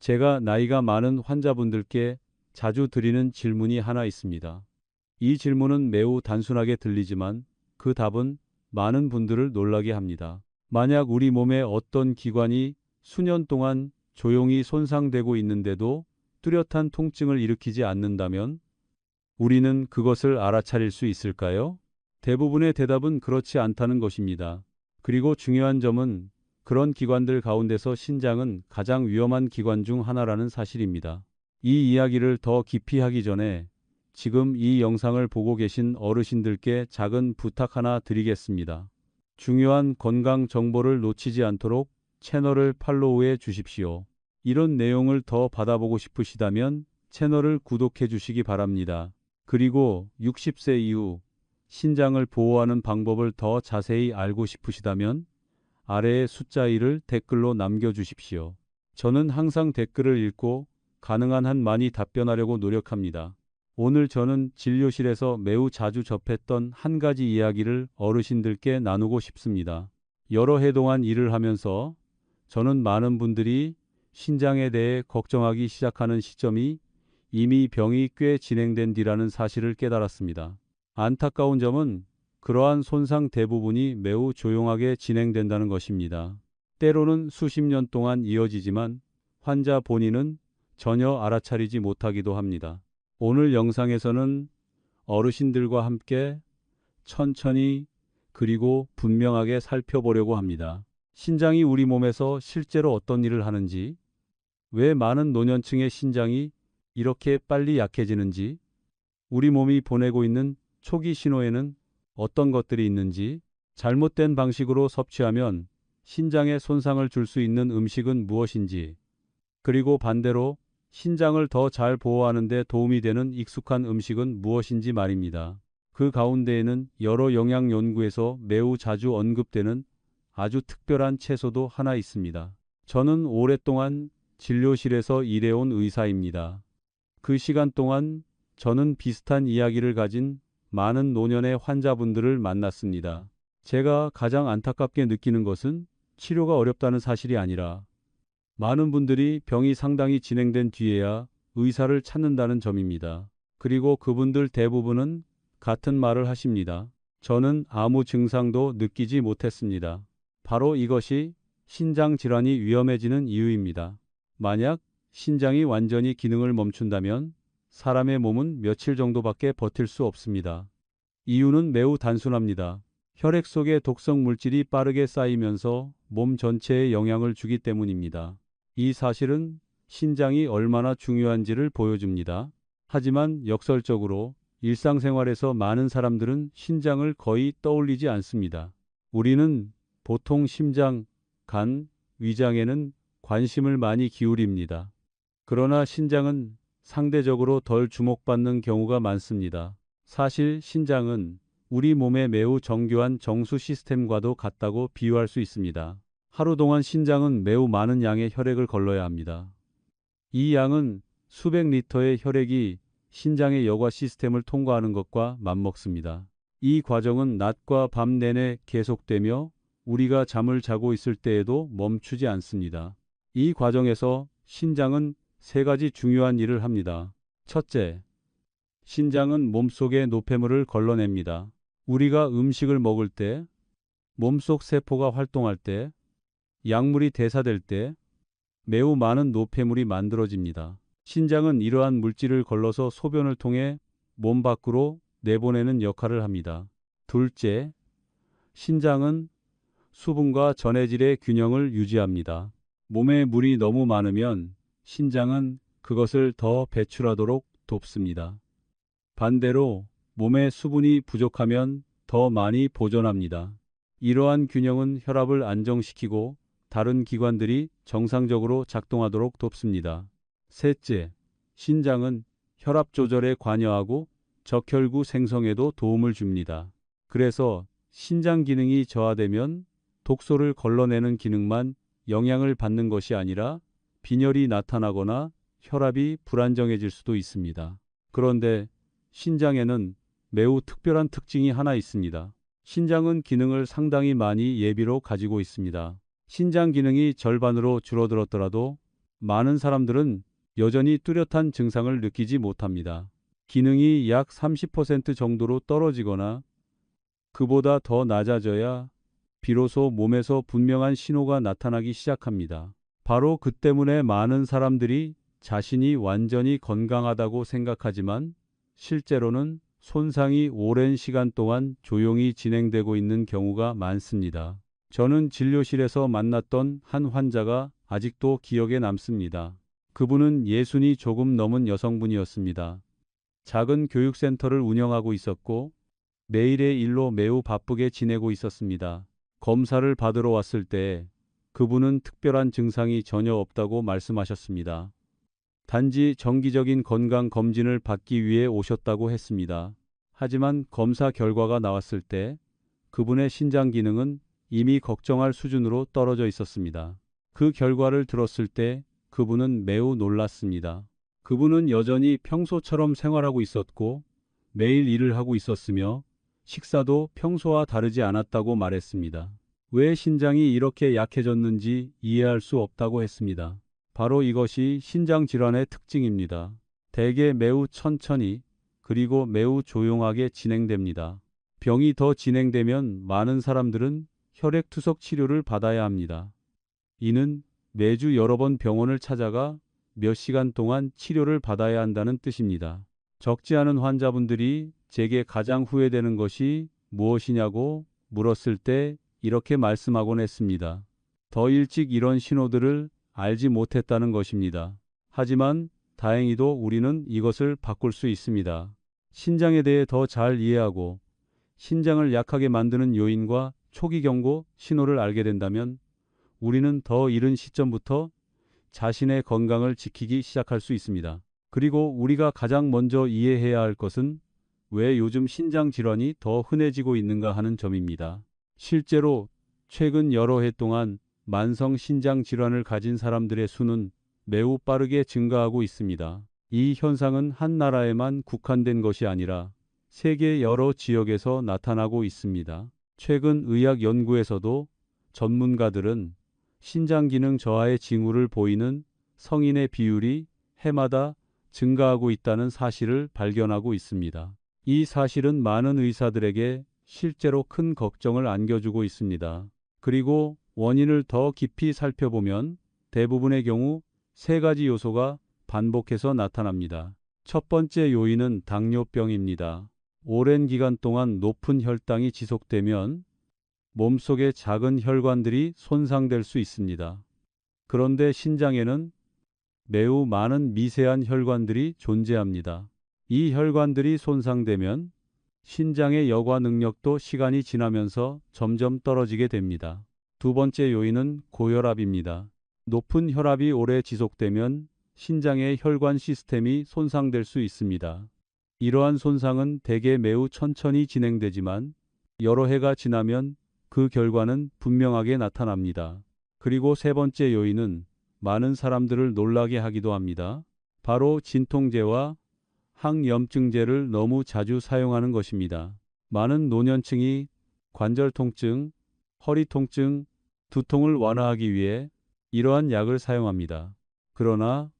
제가 나이가 많은 환자분들께 자주 드리는 질문이 하나 있습니다. 이 질문은 매우 단순하게 들리지만 그 답은 많은 분들을 놀라게 합니다. 만약 우리 몸의 어떤 기관이 수년 동안 조용히 손상되고 있는데도 뚜렷한 통증을 일으키지 않는다면 우리는 그것을 알아차릴 수 있을까요? 대부분의 대답은 그렇지 않다는 것입니다. 그리고 중요한 점은 그런 기관들 가운데서 신장은 가장 위험한 기관 중 하나라는 사실입니다. 이 이야기를 더 깊이 하기 전에 지금 이 영상을 보고 계신 어르신들께 작은 부탁 하나 드리겠습니다. 중요한 건강 정보를 놓치지 않도록 채널을 팔로우해 주십시오. 이런 내용을 더 받아보고 싶으시다면 채널을 구독해 주시기 바랍니다. 그리고 60세 이후 신장을 보호하는 방법을 더 자세히 알고 싶으시다면 아래의 숫자 1을 댓글로 남겨주십시오. 저는 항상 댓글을 읽고 가능한 한 많이 답변하려고 노력합니다. 오늘 저는 진료실에서 매우 자주 접했던 한 가지 이야기를 어르신들께 나누고 싶습니다. 여러 해 동안 일을 하면서 저는 많은 분들이 신장에 대해 걱정하기 시작하는 시점이 이미 병이 꽤 진행된 뒤라는 사실을 깨달았습니다. 안타까운 점은 그러한 손상 대부분이 매우 조용하게 진행된다는 것입니다. 때로는 수십 년 동안 이어지지만 환자 본인은 전혀 알아차리지 못하기도 합니다. 오늘 영상에서는 어르신들과 함께 천천히 그리고 분명하게 살펴보려고 합니다. 신장이 우리 몸에서 실제로 어떤 일을 하는지, 왜 많은 노년층의 신장이 이렇게 빨리 약해지는지, 우리 몸이 보내고 있는 초기 신호에는 어떤 것들이 있는지, 잘못된 방식으로 섭취하면 신장에 손상을 줄 수 있는 음식은 무엇인지, 그리고 반대로 신장을 더 잘 보호하는 데 도움이 되는 익숙한 음식은 무엇인지 말입니다. 그 가운데에는 여러 영양 연구에서 매우 자주 언급되는 아주 특별한 채소도 하나 있습니다. 저는 오랫동안 진료실에서 일해온 의사입니다. 그 시간 동안 저는 비슷한 이야기를 가진 많은 노년의 환자분들을 만났습니다. 제가 가장 안타깝게 느끼는 것은 치료가 어렵다는 사실이 아니라 많은 분들이 병이 상당히 진행된 뒤에야 의사를 찾는다는 점입니다. 그리고 그분들 대부분은 같은 말을 하십니다. 저는 아무 증상도 느끼지 못했습니다. 바로 이것이 신장 질환이 위험해지는 이유입니다. 만약 신장이 완전히 기능을 멈춘다면 사람의 몸은 며칠 정도밖에 버틸 수 없습니다. 이유는 매우 단순합니다. 혈액 속의 독성 물질이 빠르게 쌓이면서 몸 전체에 영향을 주기 때문입니다. 이 사실은 신장이 얼마나 중요한지를 보여줍니다. 하지만 역설적으로 일상생활에서 많은 사람들은 신장을 거의 떠올리지 않습니다. 우리는 보통 심장, 간, 위장에는 관심을 많이 기울입니다. 그러나 신장은 상대적으로 덜 주목받는 경우가 많습니다. 사실 신장은 우리 몸의 매우 정교한 정수 시스템과도 같다고 비유할 수 있습니다. 하루 동안 신장은 매우 많은 양의 혈액을 걸러야 합니다. 이 양은 수백 리터의 혈액이 신장의 여과 시스템을 통과하는 것과 맞먹습니다. 이 과정은 낮과 밤 내내 계속되며 우리가 잠을 자고 있을 때에도 멈추지 않습니다. 이 과정에서 신장은 세 가지 중요한 일을 합니다. 첫째, 신장은 몸속의 노폐물을 걸러냅니다. 우리가 음식을 먹을 때, 몸속 세포가 활동할 때, 약물이 대사될 때 매우 많은 노폐물이 만들어집니다. 신장은 이러한 물질을 걸러서 소변을 통해 몸 밖으로 내보내는 역할을 합니다. 둘째, 신장은 수분과 전해질의 균형을 유지합니다. 몸에 물이 너무 많으면 신장은 그것을 더 배출하도록 돕습니다. 반대로 몸에 수분이 부족하면 더 많이 보존합니다. 이러한 균형은 혈압을 안정시키고 다른 기관들이 정상적으로 작동하도록 돕습니다. 셋째, 신장은 혈압 조절에 관여하고 적혈구 생성에도 도움을 줍니다. 그래서 신장 기능이 저하되면 독소를 걸러내는 기능만 영향을 받는 것이 아니라 빈혈이 나타나거나 혈압이 불안정해질 수도 있습니다. 그런데 신장에는 매우 특별한 특징이 하나 있습니다. 신장은 기능을 상당히 많이 예비로 가지고 있습니다. 신장 기능이 절반으로 줄어들었더라도 많은 사람들은 여전히 뚜렷한 증상을 느끼지 못합니다. 기능이 약 30% 정도로 떨어지거나 그보다 더 낮아져야 비로소 몸에서 분명한 신호가 나타나기 시작합니다. 바로 그 때문에 많은 사람들이 자신이 완전히 건강하다고 생각하지만 실제로는 손상이 오랜 시간 동안 조용히 진행되고 있는 경우가 많습니다. 저는 진료실에서 만났던 한 환자가 아직도 기억에 남습니다. 그분은 60이 조금 넘은 여성분이었습니다. 작은 교육센터를 운영하고 있었고 매일의 일로 매우 바쁘게 지내고 있었습니다. 검사를 받으러 왔을 때 그분은 특별한 증상이 전혀 없다고 말씀하셨습니다. 단지 정기적인 건강 검진을 받기 위해 오셨다고 했습니다. 하지만 검사 결과가 나왔을 때 그분의 신장 기능은 이미 걱정할 수준으로 떨어져 있었습니다. 그 결과를 들었을 때 그분은 매우 놀랐습니다. 그분은 여전히 평소처럼 생활하고 있었고 매일 일을 하고 있었으며 식사도 평소와 다르지 않았다고 말했습니다. 왜 신장이 이렇게 약해졌는지 이해할 수 없다고 했습니다. 바로 이것이 신장 질환의 특징입니다. 대개 매우 천천히 그리고 매우 조용하게 진행됩니다. 병이 더 진행되면 많은 사람들은 혈액투석 치료를 받아야 합니다. 이는 매주 여러 번 병원을 찾아가 몇 시간 동안 치료를 받아야 한다는 뜻입니다. 적지 않은 환자분들이 제게 가장 후회되는 것이 무엇이냐고 물었을 때 이렇게 말씀하곤 했습니다. 더 일찍 이런 신호들을 알지 못했다는 것입니다. 하지만 다행히도 우리는 이것을 바꿀 수 있습니다. 신장에 대해 더 잘 이해하고 신장을 약하게 만드는 요인과 초기 경고 신호를 알게 된다면 우리는 더 이른 시점부터 자신의 건강을 지키기 시작할 수 있습니다. 그리고 우리가 가장 먼저 이해해야 할 것은 왜 요즘 신장 질환이 더 흔해지고 있는가 하는 점입니다. 실제로 최근 여러 해 동안 만성 신장 질환을 가진 사람들의 수는 매우 빠르게 증가하고 있습니다. 이 현상은 한 나라에만 국한된 것이 아니라 세계 여러 지역에서 나타나고 있습니다. 최근 의학 연구에서도 전문가들은 신장 기능 저하의 징후를 보이는 성인의 비율이 해마다 증가하고 있다는 사실을 발견하고 있습니다. 이 사실은 많은 의사들에게 실제로 큰 걱정을 안겨주고 있습니다. 그리고 원인을 더 깊이 살펴보면 대부분의 경우 세 가지 요소가 반복해서 나타납니다. 첫 번째 요인은 당뇨병입니다. 오랜 기간 동안 높은 혈당이 지속되면 몸속의 작은 혈관들이 손상될 수 있습니다. 그런데 신장에는 매우 많은 미세한 혈관들이 존재합니다. 이 혈관들이 손상되면 신장의 여과 능력도 시간이 지나면서 점점 떨어지게 됩니다. 두 번째 요인은 고혈압입니다. 높은 혈압이 오래 지속되면 신장의 혈관 시스템이 손상될 수 있습니다. 이러한 손상은 대개 매우 천천히 진행되지만 여러 해가 지나면 그 결과는 분명하게 나타납니다. 그리고 세 번째 요인은 많은 사람들을 놀라게 하기도 합니다. 바로 진통제와 항염증제를 너무 자주 사용하는 것입니다. 많은 노년층이 관절 통증, 허리 통증, 두통을 완화하기 위해 이러한 약을 사용합니다. 그러나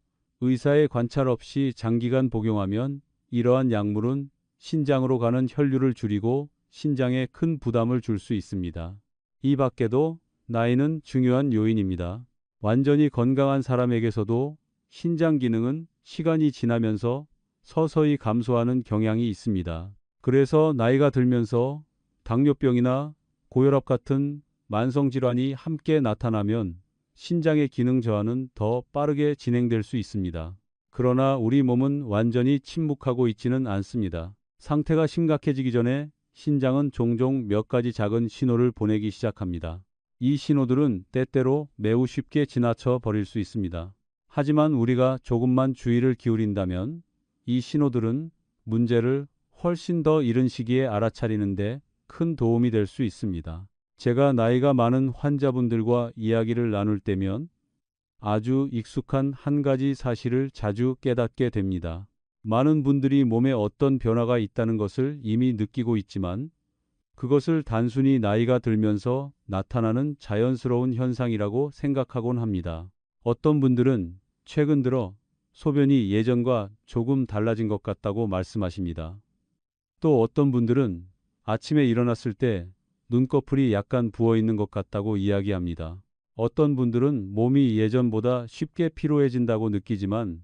의사의 관찰 없이 장기간 복용하면 이러한 약물은 신장으로 가는 혈류를 줄이고 신장에 큰 부담을 줄 수 있습니다. 이 밖에도 나이는 중요한 요인입니다. 완전히 건강한 사람에게서도 신장 기능은 시간이 지나면서 서서히 감소하는 경향이 있습니다. 그래서 나이가 들면서 당뇨병이나 고혈압 같은 만성질환이 함께 나타나면 신장의 기능 저하는 더 빠르게 진행될 수 있습니다. 그러나 우리 몸은 완전히 침묵하고 있지는 않습니다. 상태가 심각해지기 전에 신장은 종종 몇 가지 작은 신호를 보내기 시작합니다. 이 신호들은 때때로 매우 쉽게 지나쳐 버릴 수 있습니다. 하지만 우리가 조금만 주의를 기울인다면 이 신호들은 문제를 훨씬 더 이른 시기에 알아차리는데 큰 도움이 될 수 있습니다. 제가 나이가 많은 환자분들과 이야기를 나눌 때면 아주 익숙한 한 가지 사실을 자주 깨닫게 됩니다. 많은 분들이 몸에 어떤 변화가 있다는 것을 이미 느끼고 있지만 그것을 단순히 나이가 들면서 나타나는 자연스러운 현상이라고 생각하곤 합니다. 어떤 분들은 최근 들어 소변이 예전과 조금 달라진 것 같다고 말씀하십니다. 또 어떤 분들은 아침에 일어났을 때 눈꺼풀이 약간 부어 있는 것 같다고 이야기합니다. 어떤 분들은 몸이 예전보다 쉽게 피로해진다고 느끼지만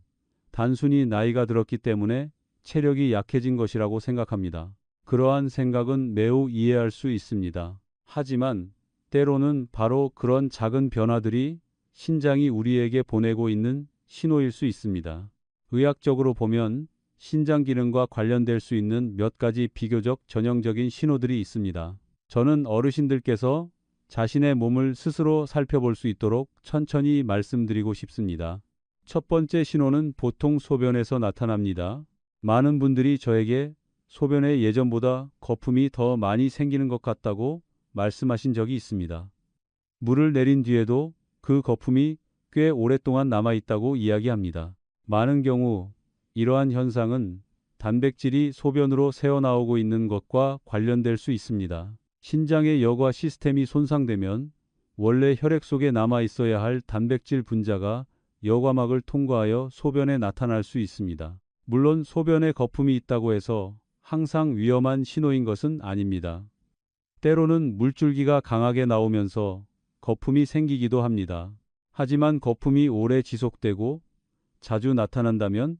단순히 나이가 들었기 때문에 체력이 약해진 것이라고 생각합니다. 그러한 생각은 매우 이해할 수 있습니다. 하지만 때로는 바로 그런 작은 변화들이 신장이 우리에게 보내고 있는 신호일 수 있습니다. 의학적으로 보면 신장 기능과 관련될 수 있는 몇 가지 비교적 전형적인 신호들이 있습니다. 저는 어르신들께서 자신의 몸을 스스로 살펴볼 수 있도록 천천히 말씀드리고 싶습니다. 첫 번째 신호는 보통 소변에서 나타납니다. 많은 분들이 저에게 소변에 예전보다 거품이 더 많이 생기는 것 같다고 말씀하신 적이 있습니다. 물을 내린 뒤에도 그 거품이 꽤 오랫동안 남아있다고 이야기합니다. 많은 경우 이러한 현상은 단백질이 소변으로 새어나오고 있는 것과 관련될 수 있습니다. 신장의 여과 시스템이 손상되면 원래 혈액 속에 남아 있어야 할 단백질 분자가 여과막을 통과하여 소변에 나타날 수 있습니다. 물론 소변에 거품이 있다고 해서 항상 위험한 신호인 것은 아닙니다. 때로는 물줄기가 강하게 나오면서 거품이 생기기도 합니다. 하지만 거품이 오래 지속되고 자주 나타난다면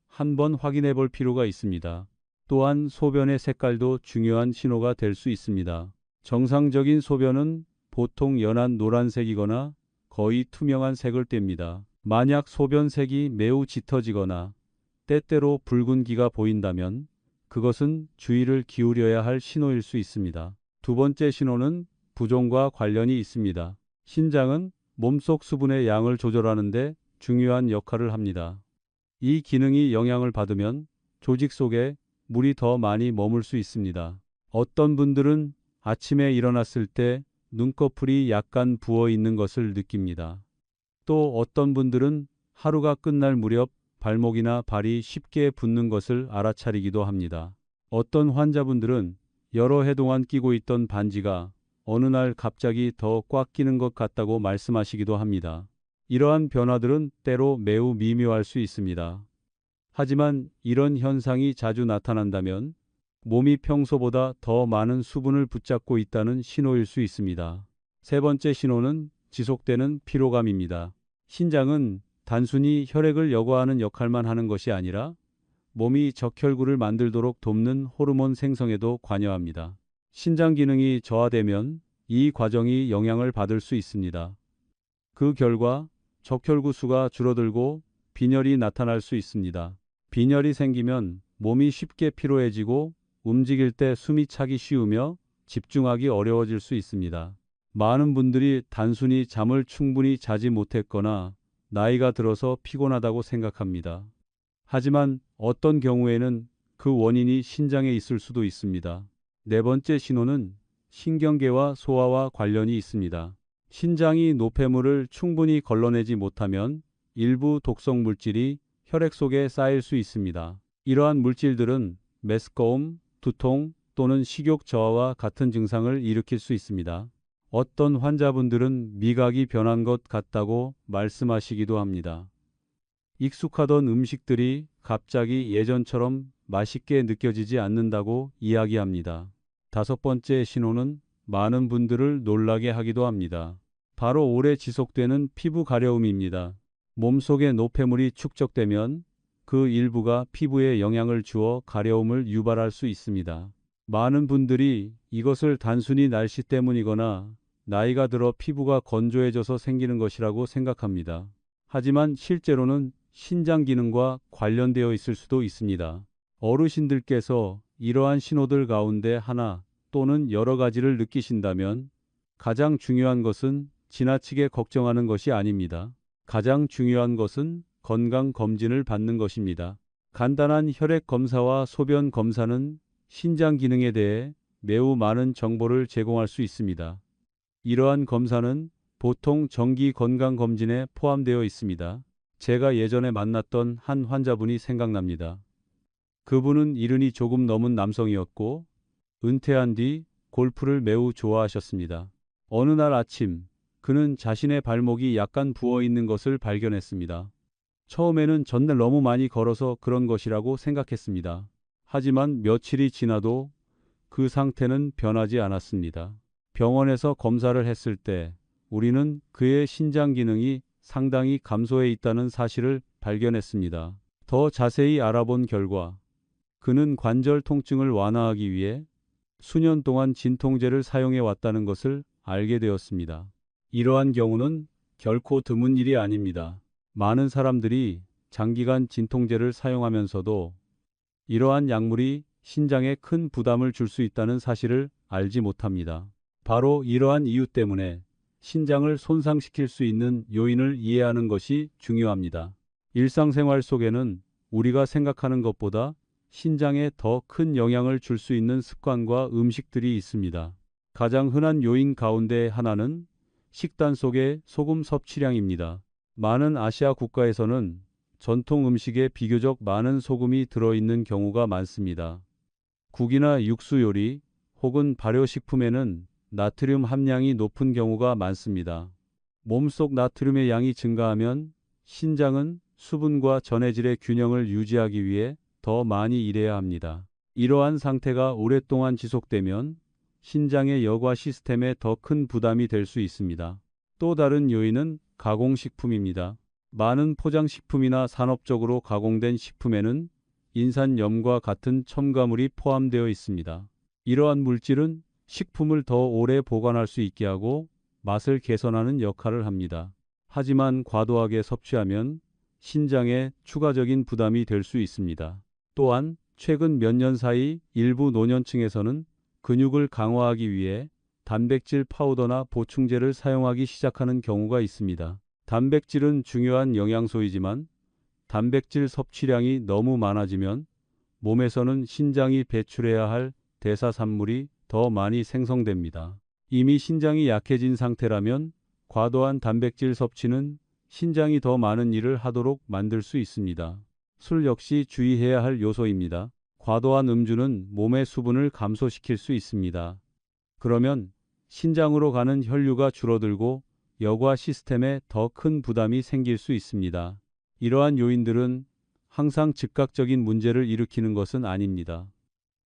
한번 확인해 볼 필요가 있습니다. 또한 소변의 색깔도 중요한 신호가 될 수 있습니다. 정상적인 소변은 보통 연한 노란색이거나 거의 투명한 색을 띱니다. 만약 소변색이 매우 짙어지거나 때때로 붉은기가 보인다면 그것은 주의를 기울여야 할 신호일 수 있습니다. 두 번째 신호는 부종과 관련이 있습니다. 신장은 몸속 수분의 양을 조절하는 데 중요한 역할을 합니다. 이 기능이 영향을 받으면 조직 속에 물이 더 많이 머물 수 있습니다. 어떤 분들은 아침에 일어났을 때 눈꺼풀이 약간 부어 있는 것을 느낍니다. 또 어떤 분들은 하루가 끝날 무렵 발목이나 발이 쉽게 붓는 것을 알아차리기도 합니다. 어떤 환자분들은 여러 해 동안 끼고 있던 반지가 어느 날 갑자기 더 꽉 끼는 것 같다고 말씀하시기도 합니다. 이러한 변화들은 때로 매우 미묘할 수 있습니다. 하지만 이런 현상이 자주 나타난다면 몸이 평소보다 더 많은 수분을 붙잡고 있다는 신호일 수 있습니다. 세 번째 신호는 지속되는 피로감입니다. 신장은 단순히 혈액을 여과하는 역할만 하는 것이 아니라 몸이 적혈구를 만들도록 돕는 호르몬 생성에도 관여합니다. 신장 기능이 저하되면 이 과정이 영향을 받을 수 있습니다. 그 결과 적혈구 수가 줄어들고 빈혈이 나타날 수 있습니다. 빈혈이 생기면 몸이 쉽게 피로해지고 움직일 때 숨이 차기 쉬우며 집중하기 어려워질 수 있습니다. 많은 분들이 단순히 잠을 충분히 자지 못했거나 나이가 들어서 피곤하다고 생각합니다. 하지만 어떤 경우에는 그 원인이 신장에 있을 수도 있습니다. 네 번째 신호는 신경계와 소화와 관련이 있습니다. 신장이 노폐물을 충분히 걸러내지 못하면 일부 독성 물질이 혈액 속에 쌓일 수 있습니다. 이러한 물질들은 메스꺼움, 두통 또는 식욕 저하와 같은 증상을 일으킬 수 있습니다. 어떤 환자분들은 미각이 변한 것 같다고 말씀하시기도 합니다. 익숙하던 음식들이 갑자기 예전처럼 맛있게 느껴지지 않는다고 이야기합니다. 다섯 번째 신호는 많은 분들을 놀라게 하기도 합니다. 바로 오래 지속되는 피부 가려움입니다. 몸속에 노폐물이 축적되면 그 일부가 피부에 영향을 주어 가려움을 유발할 수 있습니다. 많은 분들이 이것을 단순히 날씨 때문이거나 나이가 들어 피부가 건조해져서 생기는 것이라고 생각합니다. 하지만 실제로는 신장 기능과 관련되어 있을 수도 있습니다. 어르신들께서 이러한 신호들 가운데 하나 또는 여러 가지를 느끼신다면 가장 중요한 것은 지나치게 걱정하는 것이 아닙니다. 가장 중요한 것은 건강 검진을 받는 것입니다. 간단한 혈액 검사와 소변 검사는 신장 기능에 대해 매우 많은 정보를 제공할 수 있습니다. 이러한 검사는 보통 정기 건강 검진에 포함되어 있습니다. 제가 예전에 만났던 한 환자분이 생각납니다. 그분은 이른이 조금 넘은 남성이었고 은퇴한 뒤 골프를 매우 좋아하셨습니다. 어느 날 아침 그는 자신의 발목이 약간 부어 있는 것을 발견했습니다. 처음에는 전날 너무 많이 걸어서 그런 것이라고 생각했습니다. 하지만 며칠이 지나도 그 상태는 변하지 않았습니다. 병원에서 검사를 했을 때 우리는 그의 신장 기능이 상당히 감소해 있다는 사실을 발견했습니다. 더 자세히 알아본 결과 그는 관절 통증을 완화하기 위해 수년 동안 진통제를 사용해 왔다는 것을 알게 되었습니다. 이러한 경우는 결코 드문 일이 아닙니다. 많은 사람들이 장기간 진통제를 사용하면서도 이러한 약물이 신장에 큰 부담을 줄 수 있다는 사실을 알지 못합니다. 바로 이러한 이유 때문에 신장을 손상시킬 수 있는 요인을 이해하는 것이 중요합니다. 일상생활 속에는 우리가 생각하는 것보다 신장에 더 큰 영향을 줄 수 있는 습관과 음식들이 있습니다. 가장 흔한 요인 가운데 하나는 식단 속의 소금 섭취량입니다. 많은 아시아 국가에서는 전통 음식에 비교적 많은 소금이 들어있는 경우가 많습니다. 국이나 육수 요리 혹은 발효식품에는 나트륨 함량이 높은 경우가 많습니다. 몸속 나트륨의 양이 증가하면 신장은 수분과 전해질의 균형을 유지하기 위해 더 많이 일해야 합니다. 이러한 상태가 오랫동안 지속되면 신장의 여과 시스템에 더 큰 부담이 될 수 있습니다. 또 다른 요인은 가공식품입니다. 많은 포장식품이나 산업적으로 가공된 식품에는 인산염과 같은 첨가물이 포함되어 있습니다. 이러한 물질은 식품을 더 오래 보관할 수 있게 하고 맛을 개선하는 역할을 합니다. 하지만 과도하게 섭취하면 신장에 추가적인 부담이 될 수 있습니다. 또한 최근 몇 년 사이 일부 노년층에서는 근육을 강화하기 위해 단백질 파우더나 보충제를 사용하기 시작하는 경우가 있습니다. 단백질은 중요한 영양소이지만 단백질 섭취량이 너무 많아지면 몸에서는 신장이 배출해야 할 대사산물이 더 많이 생성됩니다. 이미 신장이 약해진 상태라면 과도한 단백질 섭취는 신장이 더 많은 일을 하도록 만들 수 있습니다. 술 역시 주의해야 할 요소입니다. 과도한 음주는 몸의 수분을 감소시킬 수 있습니다. 그러면 신장으로 가는 혈류가 줄어들고 여과 시스템에 더 큰 부담이 생길 수 있습니다. 이러한 요인들은 항상 즉각적인 문제를 일으키는 것은 아닙니다.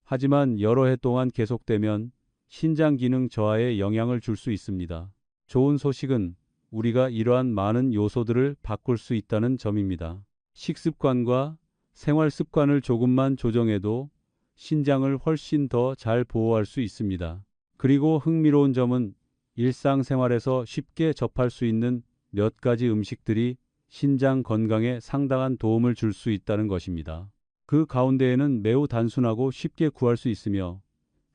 하지만 여러 해 동안 계속되면 신장 기능 저하에 영향을 줄 수 있습니다. 좋은 소식은 우리가 이러한 많은 요소들을 바꿀 수 있다는 점입니다. 식습관과 생활 습관을 조금만 조정해도 신장을 훨씬 더 잘 보호할 수 있습니다. 그리고 흥미로운 점은 일상생활에서 쉽게 접할 수 있는 몇 가지 음식들이 신장 건강에 상당한 도움을 줄 수 있다는 것입니다. 그 가운데에는 매우 단순하고 쉽게 구할 수 있으며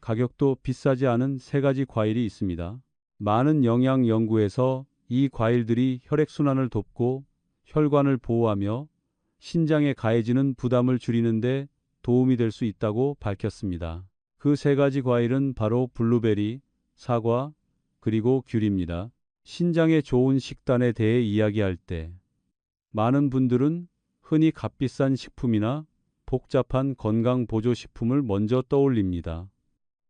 가격도 비싸지 않은 세 가지 과일이 있습니다. 많은 영양 연구에서 이 과일들이 혈액순환을 돕고 혈관을 보호하며 신장에 가해지는 부담을 줄이는 데 도움이 될 수 있다고 밝혔습니다. 그 세 가지 과일은 바로 블루베리, 사과, 그리고 귤입니다. 신장에 좋은 식단에 대해 이야기할 때 많은 분들은 흔히 값비싼 식품이나 복잡한 건강 보조식품을 먼저 떠올립니다.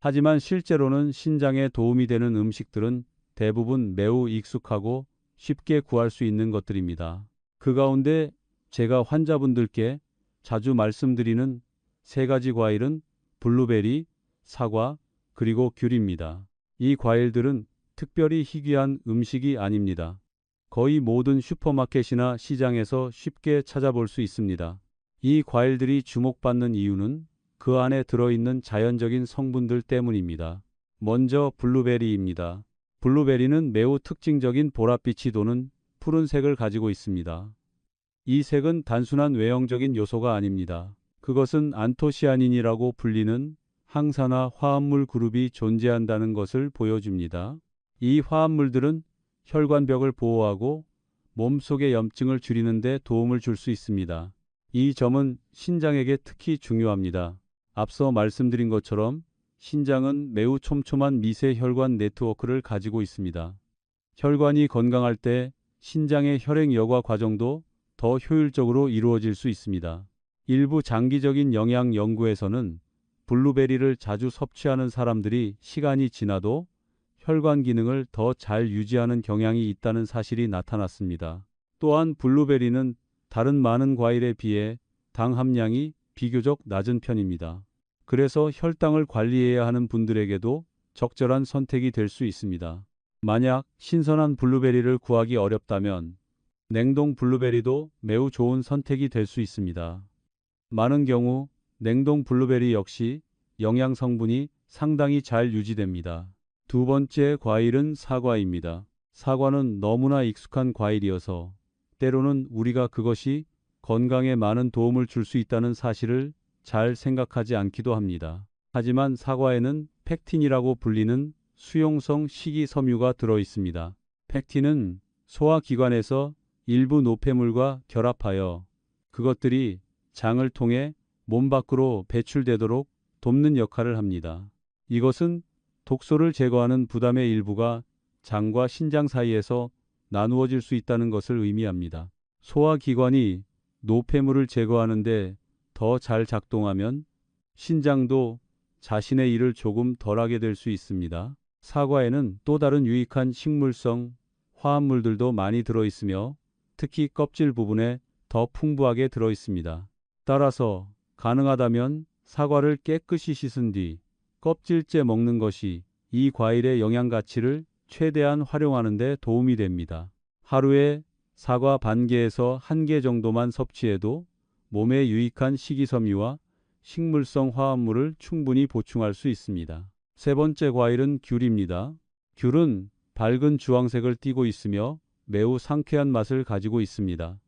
하지만 실제로는 신장에 도움이 되는 음식들은 대부분 매우 익숙하고 쉽게 구할 수 있는 것들입니다. 그 가운데 제가 환자분들께 자주 말씀드리는 세 가지 과일은 블루베리, 사과, 그리고 귤입니다. 이 과일들은 특별히 희귀한 음식이 아닙니다. 거의 모든 슈퍼마켓이나 시장에서 쉽게 찾아볼 수 있습니다. 이 과일들이 주목받는 이유는 그 안에 들어있는 자연적인 성분들 때문입니다. 먼저 블루베리입니다. 블루베리는 매우 특징적인 보랏빛이 도는 푸른색을 가지고 있습니다. 이 색은 단순한 외형적인 요소가 아닙니다. 그것은 안토시아닌이라고 불리는 항산화 화합물 그룹이 존재한다는 것을 보여줍니다. 이 화합물들은 혈관벽을 보호하고 몸속의 염증을 줄이는 데 도움을 줄 수 있습니다. 이 점은 신장에게 특히 중요합니다. 앞서 말씀드린 것처럼 신장은 매우 촘촘한 미세 혈관 네트워크를 가지고 있습니다. 혈관이 건강할 때 신장의 혈액 여과 과정도 더 효율적으로 이루어질 수 있습니다. 일부 장기적인 영양 연구에서는 블루베리를 자주 섭취하는 사람들이 시간이 지나도 혈관 기능을 더 잘 유지하는 경향이 있다는 사실이 나타났습니다. 또한 블루베리는 다른 많은 과일에 비해 당 함량이 비교적 낮은 편입니다. 그래서 혈당을 관리해야 하는 분들에게도 적절한 선택이 될 수 있습니다. 만약 신선한 블루베리를 구하기 어렵다면 냉동 블루베리도 매우 좋은 선택이 될 수 있습니다. 많은 경우 냉동 블루베리 역시 영양 성분이 상당히 잘 유지됩니다. 두 번째 과일은 사과입니다. 사과는 너무나 익숙한 과일이어서 때로는 우리가 그것이 건강에 많은 도움을 줄 수 있다는 사실을 잘 생각하지 않기도 합니다. 하지만 사과에는 펙틴이라고 불리는 수용성 식이섬유가 들어 있습니다. 펙틴은 소화기관에서 일부 노폐물과 결합하여 그것들이 장을 통해 몸 밖으로 배출되도록 돕는 역할을 합니다. 이것은 독소를 제거하는 부담의 일부가 장과 신장 사이에서 나누어질 수 있다는 것을 의미합니다. 소화기관이 노폐물을 제거하는데 더 잘 작동하면 신장도 자신의 일을 조금 덜하게 될 수 있습니다. 사과에는 또 다른 유익한 식물성 화합물들도 많이 들어있으며 특히 껍질 부분에 더 풍부하게 들어있습니다. 따라서 가능하다면 사과를 깨끗이 씻은 뒤 껍질째 먹는 것이 이 과일의 영양 가치를 최대한 활용하는 데 도움이 됩니다. 하루에 사과 반 개에서 한 개 정도만 섭취해도 몸에 유익한 식이섬유와 식물성 화합물을 충분히 보충할 수 있습니다. 세 번째 과일은 귤입니다. 귤은 밝은 주황색을 띠고 있으며 매우 상쾌한 맛을 가지고 있습니다.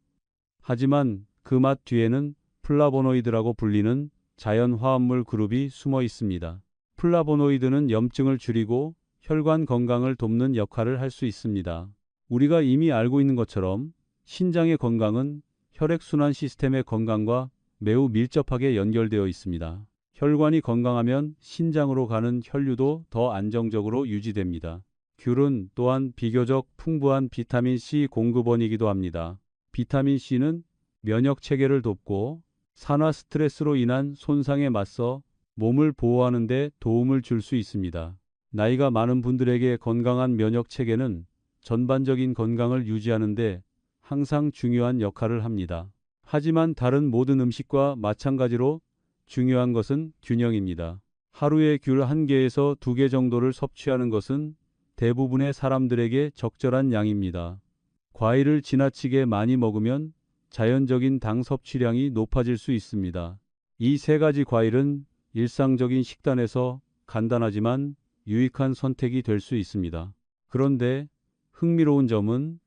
하지만 그 맛 뒤에는 플라보노이드라고 불리는 자연 화합물 그룹이 숨어 있습니다. 플라보노이드는 염증을 줄이고 혈관 건강을 돕는 역할을 할 수 있습니다. 우리가 이미 알고 있는 것처럼 신장의 건강은 혈액순환 시스템의 건강과 매우 밀접하게 연결되어 있습니다. 혈관이 건강하면 신장으로 가는 혈류도 더 안정적으로 유지됩니다. 귤은 또한 비교적 풍부한 비타민C 공급원이기도 합니다. 비타민C는 면역 체계를 돕고 산화 스트레스로 인한 손상에 맞서 몸을 보호하는 데 도움을 줄 수 있습니다. 나이가 많은 분들에게 건강한 면역 체계는 전반적인 건강을 유지하는 데 항상 중요한 역할을 합니다. 하지만 다른 모든 음식과 마찬가지로 중요한 것은 균형입니다. 하루에 귤 한 개에서 두 개 정도를 섭취하는 것은 대부분의 사람들에게 적절한 양입니다. 과일을 지나치게 많이 먹으면 자연적인 당 섭취량이 높아질 수 있습니다. 이 세 가지 과일은 일상적인 식단에서 간단하지만 유익한 선택이 될 수 있습니다. 그런데 흥미로운 점은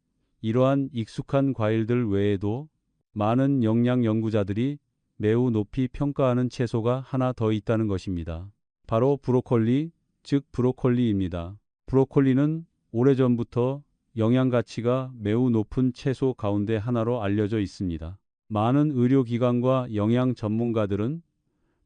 이러한 익숙한 과일들 외에도 많은 영양 연구자들이 매우 높이 평가하는 채소가 하나 더 있다는 것입니다. 바로 브로콜리, 즉 브로콜리입니다. 브로콜리는 오래전부터 영양 가치가 매우 높은 채소 가운데 하나로 알려져 있습니다. 많은 의료기관과 영양 전문가들은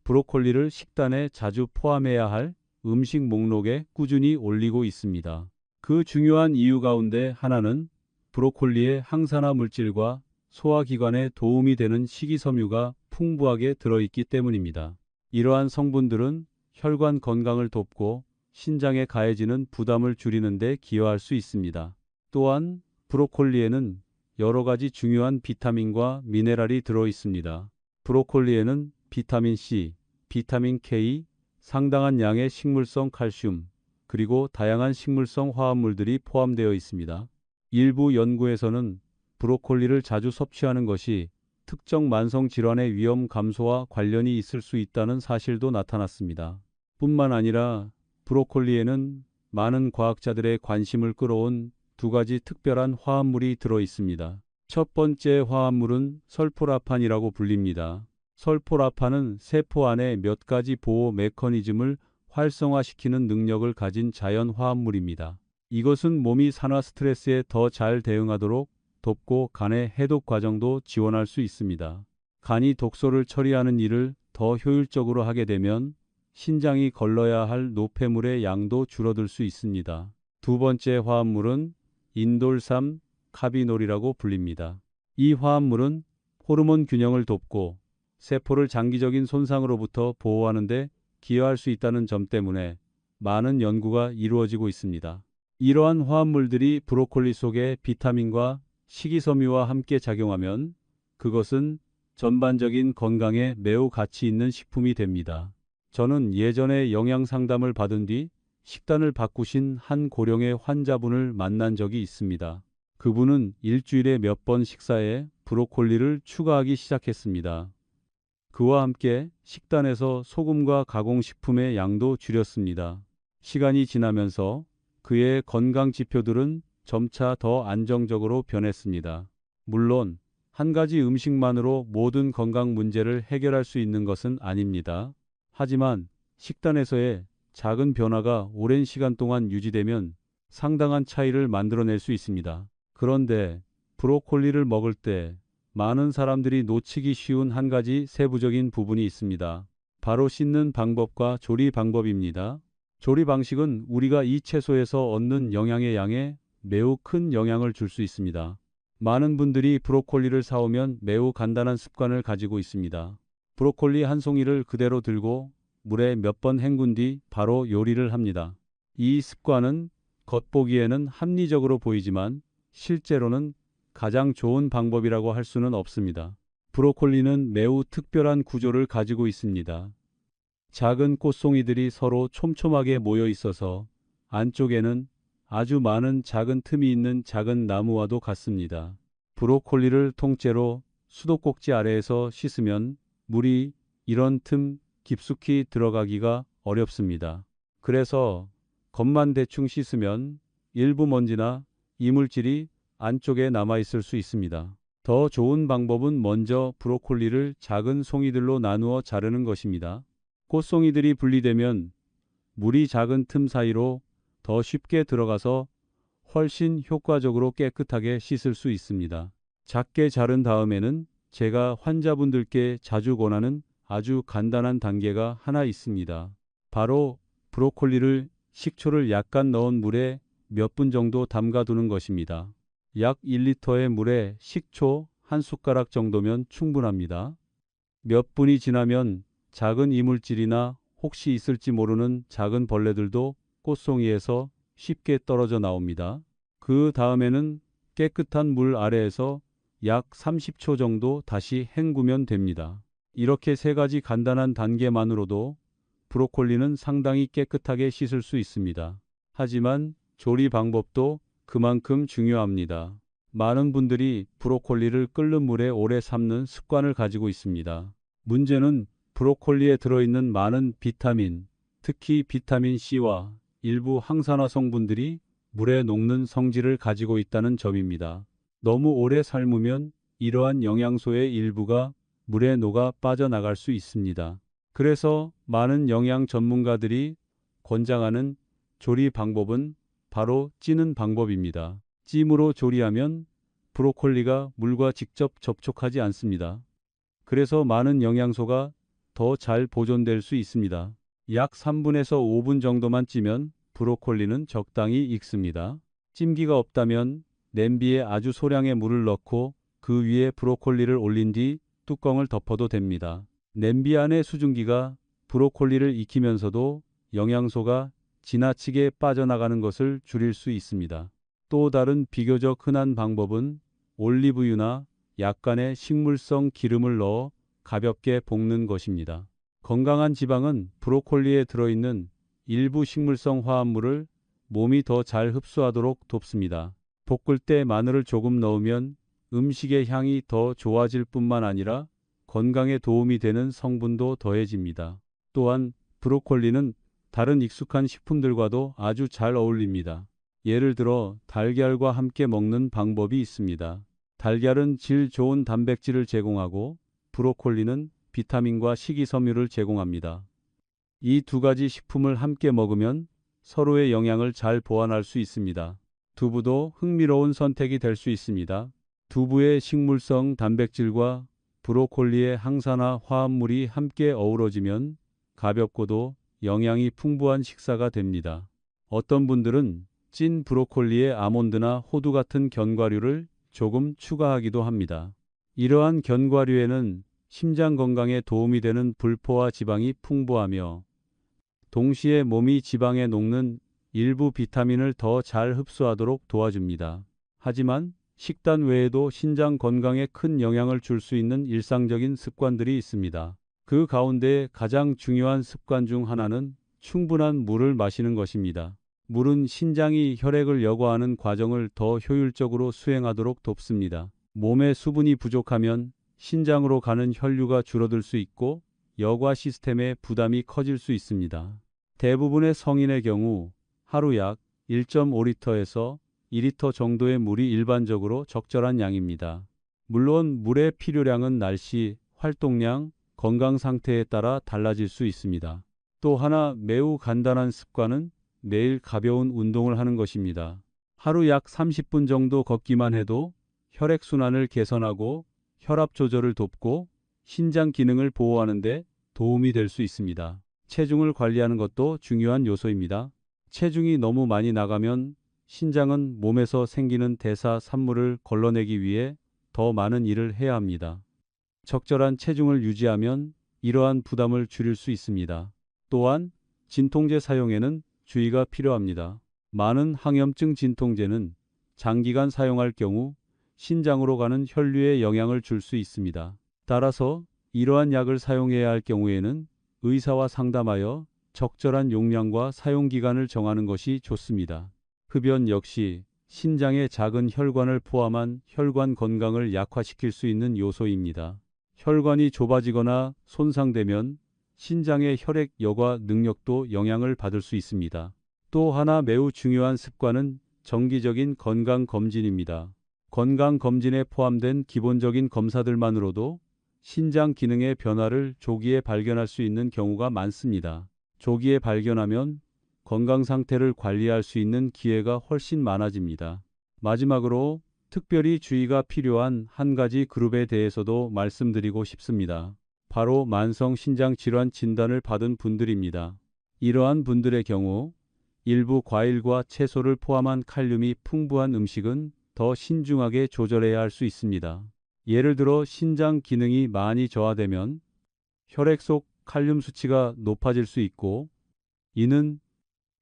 브로콜리를 식단에 자주 포함해야 할 음식 목록에 꾸준히 올리고 있습니다. 그 중요한 이유 가운데 하나는 브로콜리의 항산화 물질과 소화기관에 도움이 되는 식이섬유가 풍부하게 들어있기 때문입니다. 이러한 성분들은 혈관 건강을 돕고 신장에 가해지는 부담을 줄이는 데 기여할 수 있습니다. 또한 브로콜리에는 여러 가지 중요한 비타민과 미네랄이 들어 있습니다. 브로콜리에는 비타민 C, 비타민 K, 상당한 양의 식물성 칼슘, 그리고 다양한 식물성 화합물들이 포함되어 있습니다. 일부 연구에서는 브로콜리를 자주 섭취하는 것이 특정 만성 질환의 위험 감소와 관련이 있을 수 있다는 사실도 나타났습니다. 뿐만 아니라 브로콜리에는 많은 과학자들의 관심을 끌어온 두 가지 특별한 화합물이 들어 있습니다. 첫 번째 화합물은 설포라판이라고 불립니다. 설포라판은 세포 안에 몇 가지 보호 메커니즘을 활성화시키는 능력을 가진 자연 화합물입니다. 이것은 몸이 산화 스트레스에 더 잘 대응하도록 돕고 간의 해독 과정도 지원할 수 있습니다. 간이 독소를 처리하는 일을 더 효율적으로 하게 되면 신장이 걸러야 할 노폐물의 양도 줄어들 수 있습니다. 두 번째 화합물은 인돌삼 카비놀이라고 불립니다. 이 화합물은 호르몬 균형을 돕고 세포를 장기적인 손상으로부터 보호하는 데 기여할 수 있다는 점 때문에 많은 연구가 이루어지고 있습니다. 이러한 화합물들이 브로콜리 속의 비타민과 식이섬유와 함께 작용하면 그것은 전반적인 건강에 매우 가치 있는 식품이 됩니다. 저는 예전에 영양 상담을 받은 뒤 식단을 바꾸신 한 고령의 환자분을 만난 적이 있습니다. 그분은 일주일에 몇 번 식사에 브로콜리를 추가하기 시작했습니다. 그와 함께 식단에서 소금과 가공식품의 양도 줄였습니다. 시간이 지나면서 그의 건강 지표들은 점차 더 안정적으로 변했습니다. 물론 한 가지 음식만으로 모든 건강 문제를 해결할 수 있는 것은 아닙니다. 하지만 식단에서의 작은 변화가 오랜 시간 동안 유지되면 상당한 차이를 만들어낼 수 있습니다. 그런데 브로콜리를 먹을 때 많은 사람들이 놓치기 쉬운 한 가지 세부적인 부분이 있습니다. 바로 씻는 방법과 조리 방법입니다. 조리 방식은 우리가 이 채소에서 얻는 영양의 양에 매우 큰 영향을 줄 수 있습니다. 많은 분들이 브로콜리를 사오면 매우 간단한 습관을 가지고 있습니다. 브로콜리 한 송이를 그대로 들고 물에 몇 번 헹군 뒤 바로 요리를 합니다. 이 습관은 겉보기에는 합리적으로 보이지만 실제로는 가장 좋은 방법이라고 할 수는 없습니다. 브로콜리는 매우 특별한 구조를 가지고 있습니다. 작은 꽃송이들이 서로 촘촘하게 모여 있어서 안쪽에는 아주 많은 작은 틈이 있는 작은 나무와도 같습니다. 브로콜리를 통째로 수도꼭지 아래에서 씻으면 물이 이런 틈 깊숙이 들어가기가 어렵습니다. 그래서 겉만 대충 씻으면 일부 먼지나 이물질이 안쪽에 남아있을 수 있습니다. 더 좋은 방법은 먼저 브로콜리를 작은 송이들로 나누어 자르는 것입니다. 꽃송이들이 분리되면 물이 작은 틈 사이로 더 쉽게 들어가서 훨씬 효과적으로 깨끗하게 씻을 수 있습니다. 작게 자른 다음에는 제가 환자분들께 자주 권하는 아주 간단한 단계가 하나 있습니다. 바로 브로콜리를 식초를 약간 넣은 물에 몇 분 정도 담가두는 것입니다. 약 1리터의 물에 식초 한 숟가락 정도면 충분합니다. 몇 분이 지나면 작은 이물질이나 혹시 있을지 모르는 작은 벌레들도 꽃송이에서 쉽게 떨어져 나옵니다. 그 다음에는 깨끗한 물 아래에서 약 30초 정도 다시 헹구면 됩니다. 이렇게 세 가지 간단한 단계만으로도 브로콜리는 상당히 깨끗하게 씻을 수 있습니다. 하지만 조리 방법도 그만큼 중요합니다. 많은 분들이 브로콜리를 끓는 물에 오래 삶는 습관을 가지고 있습니다. 문제는 브로콜리에 들어있는 많은 비타민, 특히 비타민 C와 일부 항산화 성분들이 물에 녹는 성질을 가지고 있다는 점입니다. 너무 오래 삶으면 이러한 영양소의 일부가 물에 녹아 빠져나갈 수 있습니다. 그래서 많은 영양 전문가들이 권장하는 조리 방법은 바로 찌는 방법입니다. 찜으로 조리하면 브로콜리가 물과 직접 접촉하지 않습니다. 그래서 많은 영양소가 더 잘 보존될 수 있습니다. 약 3분에서 5분 정도만 찌면 브로콜리는 적당히 익습니다. 찜기가 없다면 냄비에 아주 소량의 물을 넣고 그 위에 브로콜리를 올린 뒤 뚜껑을 덮어도 됩니다. 냄비 안의 수증기가 브로콜리를 익히면서도 영양소가 지나치게 빠져나가는 것을 줄일 수 있습니다. 또 다른 비교적 흔한 방법은 올리브유나 약간의 식물성 기름을 넣어 가볍게 볶는 것입니다. 건강한 지방은 브로콜리에 들어있는 일부 식물성 화합물을 몸이 더 잘 흡수하도록 돕습니다. 볶을 때 마늘을 조금 넣으면 음식의 향이 더 좋아질 뿐만 아니라 건강에 도움이 되는 성분도 더해집니다. 또한 브로콜리는 다른 익숙한 식품들과도 아주 잘 어울립니다. 예를 들어 달걀과 함께 먹는 방법이 있습니다. 달걀은 질 좋은 단백질을 제공하고 브로콜리는 비타민과 식이섬유를 제공합니다. 이 두 가지 식품을 함께 먹으면 서로의 영양을 잘 보완할 수 있습니다. 두부도 흥미로운 선택이 될 수 있습니다. 두부의 식물성 단백질과 브로콜리의 항산화 화합물이 함께 어우러지면 가볍고도 영양이 풍부한 식사가 됩니다. 어떤 분들은 찐 브로콜리에 아몬드나 호두 같은 견과류를 조금 추가하기도 합니다. 이러한 견과류에는 심장 건강에 도움이 되는 불포화 지방이 풍부하며 동시에 몸이 지방에 녹는 일부 비타민을 더 잘 흡수하도록 도와줍니다. 하지만 식단 외에도 신장 건강에 큰 영향을 줄 수 있는 일상적인 습관들이 있습니다. 그 가운데 가장 중요한 습관 중 하나는 충분한 물을 마시는 것입니다. 물은 신장이 혈액을 여과하는 과정을 더 효율적으로 수행하도록 돕습니다. 몸에 수분이 부족하면 신장으로 가는 혈류가 줄어들 수 있고 여과 시스템의 부담이 커질 수 있습니다. 대부분의 성인의 경우 하루 약 1.5리터에서 2리터 정도의 물이 일반적으로 적절한 양입니다. 물론 물의 필요량은 날씨, 활동량, 건강 상태에 따라 달라질 수 있습니다. 또 하나 매우 간단한 습관은 매일 가벼운 운동을 하는 것입니다. 하루 약 30분 정도 걷기만 해도 혈액순환을 개선하고 혈압 조절을 돕고 신장 기능을 보호하는 데 도움이 될 수 있습니다. 체중을 관리하는 것도 중요한 요소입니다. 체중이 너무 많이 나가면 신장은 몸에서 생기는 대사 산물을 걸러내기 위해 더 많은 일을 해야 합니다. 적절한 체중을 유지하면 이러한 부담을 줄일 수 있습니다. 또한 진통제 사용에는 주의가 필요합니다. 많은 항염증 진통제는 장기간 사용할 경우 신장으로 가는 혈류에 영향을 줄 수 있습니다. 따라서 이러한 약을 사용해야 할 경우에는 의사와 상담하여 적절한 용량과 사용 기간을 정하는 것이 좋습니다. 흡연 역시 신장의 작은 혈관을 포함한 혈관 건강을 약화시킬 수 있는 요소입니다. 혈관이 좁아지거나 손상되면 신장의 혈액 여과 능력도 영향을 받을 수 있습니다. 또 하나 매우 중요한 습관은 정기적인 건강 검진입니다. 건강 검진에 포함된 기본적인 검사들만으로도 신장 기능의 변화를 조기에 발견할 수 있는 경우가 많습니다. 조기에 발견하면 건강 상태를 관리할 수 있는 기회가 훨씬 많아집니다. 마지막으로 특별히 주의가 필요한 한 가지 그룹에 대해서도 말씀드리고 싶습니다. 바로 만성 신장 질환 진단을 받은 분들입니다. 이러한 분들의 경우 일부 과일과 채소를 포함한 칼륨이 풍부한 음식은 더 신중하게 조절해야 할 수 있습니다. 예를 들어 신장 기능이 많이 저하되면 혈액 속 칼륨 수치가 높아질 수 있고 이는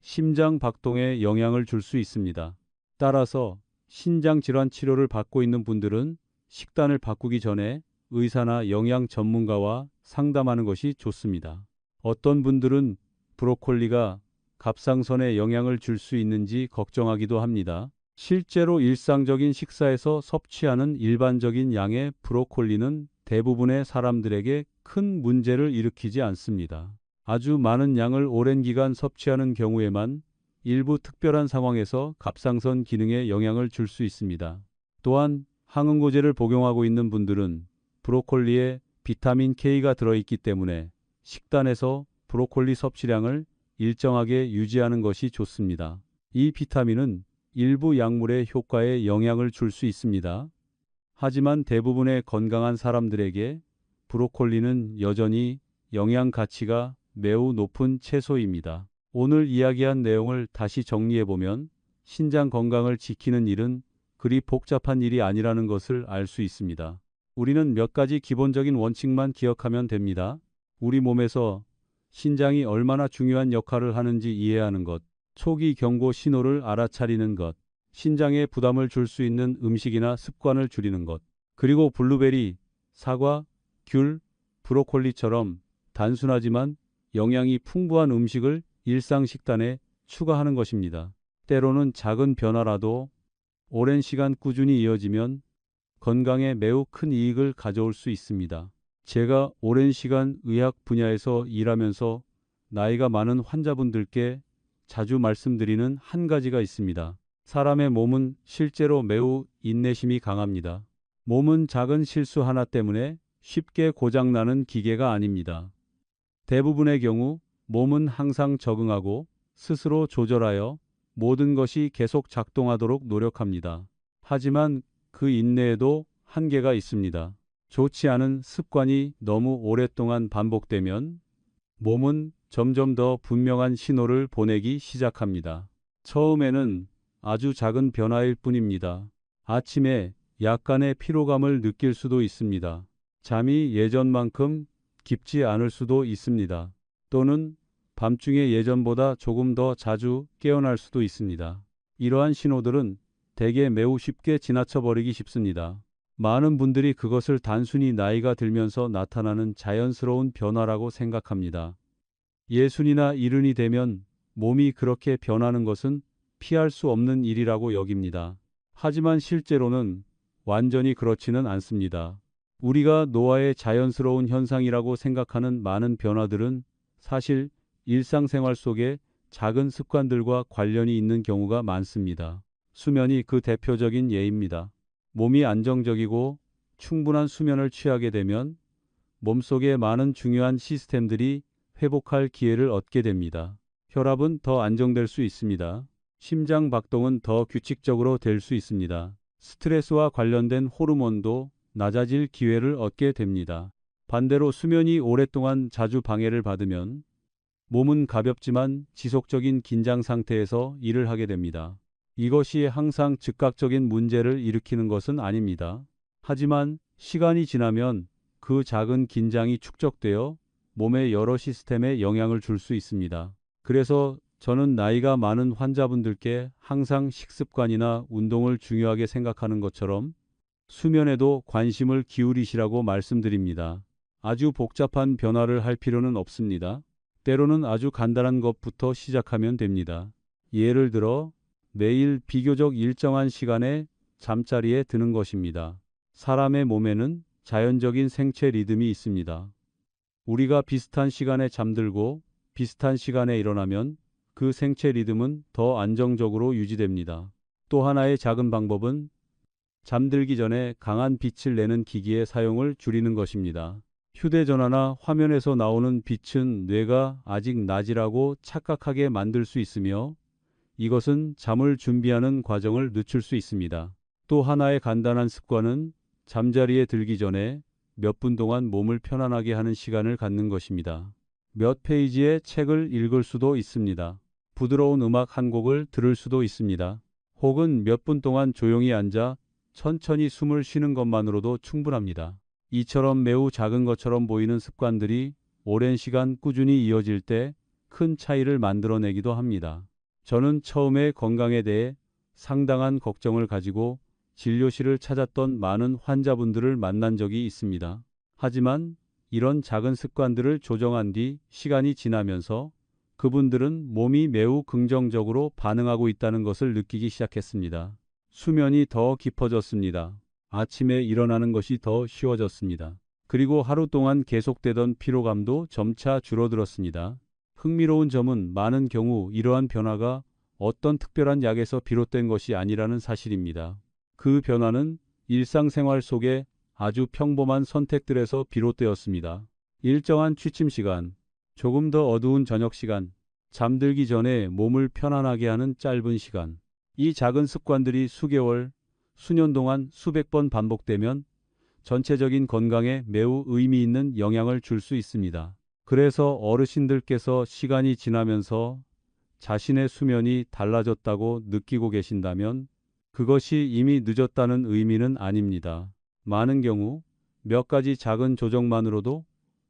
심장 박동에 영향을 줄 수 있습니다. 따라서 신장 질환 치료를 받고 있는 분들은 식단을 바꾸기 전에 의사나 영양 전문가와 상담하는 것이 좋습니다. 어떤 분들은 브로콜리가 갑상선에 영향을 줄 수 있는지 걱정하기도 합니다. 실제로 일상적인 식사에서 섭취하는 일반적인 양의 브로콜리는 대부분의 사람들에게 큰 문제를 일으키지 않습니다. 아주 많은 양을 오랜 기간 섭취하는 경우에만 일부 특별한 상황에서 갑상선 기능에 영향을 줄 수 있습니다. 또한 항응고제를 복용하고 있는 분들은 브로콜리에 비타민 K가 들어있기 때문에 식단에서 브로콜리 섭취량을 일정하게 유지하는 것이 좋습니다. 이 비타민은 일부 약물의 효과에 영향을 줄 수 있습니다. 하지만 대부분의 건강한 사람들에게 브로콜리는 여전히 영양 가치가 매우 높은 채소입니다. 오늘 이야기한 내용을 다시 정리해보면 신장 건강을 지키는 일은 그리 복잡한 일이 아니라는 것을 알 수 있습니다. 우리는 몇 가지 기본적인 원칙만 기억하면 됩니다. 우리 몸에서 신장이 얼마나 중요한 역할을 하는지 이해하는 것, 초기 경고 신호를 알아차리는 것, 신장에 부담을 줄 수 있는 음식이나 습관을 줄이는 것, 그리고 블루베리, 사과, 귤, 브로콜리처럼 단순하지만 영양이 풍부한 음식을 일상 식단에 추가하는 것입니다. 때로는 작은 변화라도 오랜 시간 꾸준히 이어지면 건강에 매우 큰 이익을 가져올 수 있습니다. 제가 오랜 시간 의학 분야에서 일하면서 나이가 많은 환자분들께 자주 말씀드리는 한 가지가 있습니다. 사람의 몸은 실제로 매우 인내심이 강합니다. 몸은 작은 실수 하나 때문에 쉽게 고장나는 기계가 아닙니다. 대부분의 경우 몸은 항상 적응하고 스스로 조절하여 모든 것이 계속 작동하도록 노력합니다. 하지만 그 인내에도 한계가 있습니다. 좋지 않은 습관이 너무 오랫동안 반복되면 몸은 점점 더 분명한 신호를 보내기 시작합니다. 처음에는 아주 작은 변화일 뿐입니다. 아침에 약간의 피로감을 느낄 수도 있습니다. 잠이 예전만큼 깊지 않을 수도 있습니다. 또는 밤중에 예전보다 조금 더 자주 깨어날 수도 있습니다. 이러한 신호들은 대개 매우 쉽게 지나쳐버리기 쉽습니다. 많은 분들이 그것을 단순히 나이가 들면서 나타나는 자연스러운 변화라고 생각합니다. 예순이나 일흔이 되면 몸이 그렇게 변하는 것은 피할 수 없는 일이라고 여깁니다. 하지만 실제로는 완전히 그렇지는 않습니다. 우리가 노화의 자연스러운 현상이라고 생각하는 많은 변화들은 사실 일상생활 속에 작은 습관들과 관련이 있는 경우가 많습니다. 수면이 그 대표적인 예입니다. 몸이 안정적이고 충분한 수면을 취하게 되면 몸속의 많은 중요한 시스템들이 회복할 기회를 얻게 됩니다. 혈압은 더 안정될 수 있습니다. 심장 박동은 더 규칙적으로 될 수 있습니다. 스트레스와 관련된 호르몬도 낮아질 기회를 얻게 됩니다. 반대로 수면이 오랫동안 자주 방해를 받으면 몸은 가볍지만 지속적인 긴장 상태에서 일을 하게 됩니다. 이것이 항상 즉각적인 문제를 일으키는 것은 아닙니다. 하지만 시간이 지나면 그 작은 긴장이 축적되어 몸의 여러 시스템에 영향을 줄 수 있습니다. 그래서 저는 나이가 많은 환자분들께 항상 식습관이나 운동을 중요하게 생각하는 것처럼 수면에도 관심을 기울이시라고 말씀드립니다. 아주 복잡한 변화를 할 필요는 없습니다. 때로는 아주 간단한 것부터 시작하면 됩니다. 예를 들어 매일 비교적 일정한 시간에 잠자리에 드는 것입니다. 사람의 몸에는 자연적인 생체 리듬이 있습니다. 우리가 비슷한 시간에 잠들고 비슷한 시간에 일어나면 그 생체 리듬은 더 안정적으로 유지됩니다. 또 하나의 작은 방법은 잠들기 전에 강한 빛을 내는 기기의 사용을 줄이는 것입니다. 휴대전화나 화면에서 나오는 빛은 뇌가 아직 낮이라고 착각하게 만들 수 있으며 이것은 잠을 준비하는 과정을 늦출 수 있습니다. 또 하나의 간단한 습관은 잠자리에 들기 전에 몇 분 동안 몸을 편안하게 하는 시간을 갖는 것입니다. 몇 페이지의 책을 읽을 수도 있습니다. 부드러운 음악 한 곡을 들을 수도 있습니다. 혹은 몇 분 동안 조용히 앉아 천천히 숨을 쉬는 것만으로도 충분합니다. 이처럼 매우 작은 것처럼 보이는 습관들이 오랜 시간 꾸준히 이어질 때 큰 차이를 만들어내기도 합니다. 저는 처음에 건강에 대해 상당한 걱정을 가지고 진료실을 찾았던 많은 환자분들을 만난 적이 있습니다. 하지만 이런 작은 습관들을 조정한 뒤 시간이 지나면서 그분들은 몸이 매우 긍정적으로 반응하고 있다는 것을 느끼기 시작했습니다. 수면이 더 깊어졌습니다. 아침에 일어나는 것이 더 쉬워졌습니다. 그리고 하루 동안 계속되던 피로감도 점차 줄어들었습니다. 흥미로운 점은 많은 경우 이러한 변화가 어떤 특별한 약에서 비롯된 것이 아니라는 사실입니다. 그 변화는 일상생활 속에 아주 평범한 선택들에서 비롯되었습니다. 일정한 취침 시간, 조금 더 어두운 저녁 시간, 잠들기 전에 몸을 편안하게 하는 짧은 시간. 이 작은 습관들이 수개월, 수년 동안 수백 번 반복되면 전체적인 건강에 매우 의미 있는 영향을 줄 수 있습니다. 그래서 어르신들께서 시간이 지나면서 자신의 수면이 달라졌다고 느끼고 계신다면 그것이 이미 늦었다는 의미는 아닙니다. 많은 경우 몇 가지 작은 조정만으로도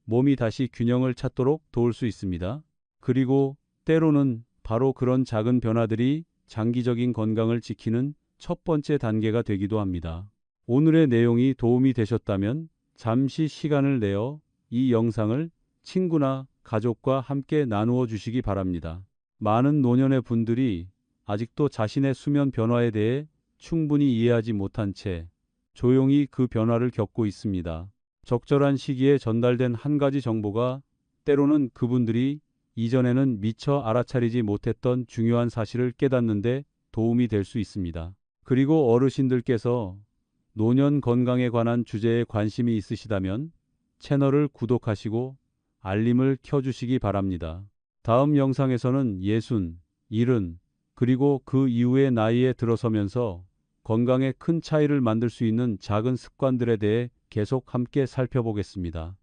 몸이 다시 균형을 찾도록 도울 수 있습니다. 그리고 때로는 바로 그런 작은 변화들이 장기적인 건강을 지키는 첫 번째 단계가 되기도 합니다. 오늘의 내용이 도움이 되셨다면 잠시 시간을 내어 이 영상을 친구나 가족과 함께 나누어 주시기 바랍니다. 많은 노년의 분들이 아직도 자신의 수면 변화에 대해 충분히 이해하지 못한 채 조용히 그 변화를 겪고 있습니다. 적절한 시기에 전달된 한 가지 정보가 때로는 그분들이 이전에는 미처 알아차리지 못했던 중요한 사실을 깨닫는 데 도움이 될 수 있습니다. 그리고 어르신들께서 노년 건강에 관한 주제에 관심이 있으시다면 채널을 구독하시고 알림을 켜주시기 바랍니다. 다음 영상에서는 60, 70, 그리고 그 이후의 나이에 들어서면서 건강에 큰 차이를 만들 수 있는 작은 습관들에 대해 계속 함께 살펴보겠습니다.